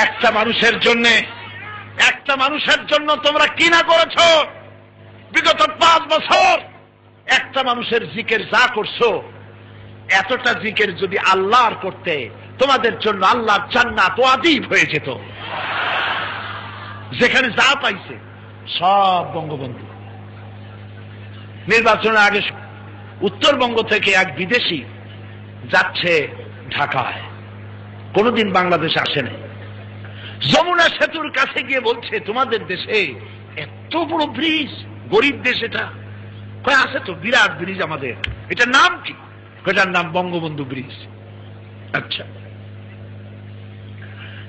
একটা মানুষের জন্য তোমরা কি না করেছো বিগত 5 বছর। একটা মানুষের জিকির যা করছো, এতটা জিকির যদি আল্লাহর করতে, তোমাদের জন্য আল্লাহর জান্নাত ওয়াজিব হয়ে যেত। যেখানে যা পাইছে সব বঙ্গবন্ধু। নির্বাচনের আগে উত্তরবঙ্গ থেকে এক বিদেশি যাচ্ছে ঢাকায়, কোনদিন বাংলাদেশে আসে নাই। যমুনা সেতুর কাছে গিয়ে বলছে, তোমাদের দেশে এত বড় ব্রিজ, গরিব দেশ এটা। কয় আছে তো, বিরাট ব্রিজ আমাদের। এটার নাম কি? এটার নাম বঙ্গবন্ধু ব্রিজ। আচ্ছা,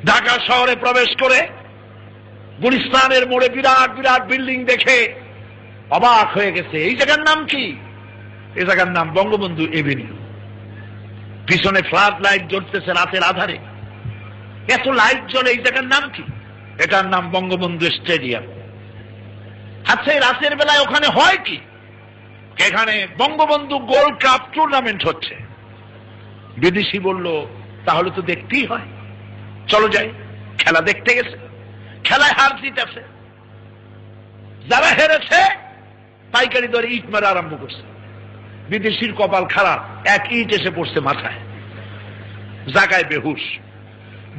ঢাকা শহরে প্রবেশ করে গুলিস্তানের মোড়ে বিরাট বিরাট বিল্ডিং দেখে অবাক হয়ে গেছে। এই জায়গার নাম কি? এই জায়গার নাম বঙ্গবন্ধু এভিনিউ। পিছনে ফ্লাড লাইট জ্বলতেছে রাতের আধারে, এত লাইট জ্বলে। এই জায়গার নাম কি? এটার নাম বঙ্গবন্ধু স্টেডিয়াম। আচ্ছা, এই রাতের বেলায় ওখানে হয় কি? এখানে বঙ্গবন্ধু গোল্ড কাপ টুর্নামেন্ট হচ্ছে। বিদেশি বলল, তাহলে তো দেখতেই হয়, চলো যাই। খেলা দেখতে গেছে, খেলায় হার জিত আছে। যারা হেরেছে পাইকারি দরে ইট মারা আরম্ভ করছে। বিদেশির কপাল খারাপ, এক ইট এসে পড়ছে মাথায়, জায়গায় বেহুশ।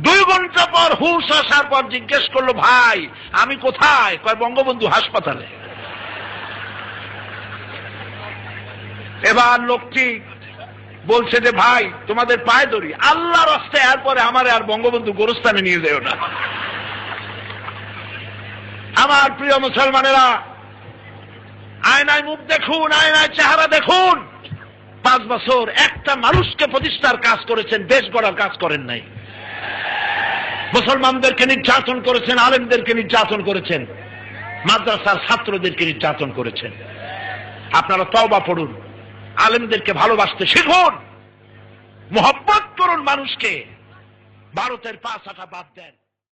2 ঘন্টা পর হুশ আসার পর জিজ্ঞেস করলো, ভাই আমি কোথায়? কয় বঙ্গবন্ধু হাসপাতালে। এবার লোকটি বলছে যে, ভাই তোমাদের পায়ে ধরি, আল্লাহর রাস্তায় এরপরে আমারে আর বঙ্গবন্ধু গোরস্থানে নিয়ে যেও না। আমার প্রিয় মুসলমানেরা, আয়নায় মুখ দেখুন, আয়নায় চেহারা দেখুন। 5 বছর একটা মানুষকে প্রতিষ্ঠার কাজ করেছেন, দেশ গড়ার কাজ করেন নাই। মুসলমানদেরকে নির্যাতন করেছেন, আলেমদেরকে নির্যাতন করেছেন, মাদ্রাসার ছাত্রদেরকে নির্যাতন করেছেন। আপনারা তওবা পড়ুন, আলেমদেরকে ভালোবাসতে শিখুন, মোহব্বত করুন মানুষকে, ভারতের পা চাটা বাদ দেন।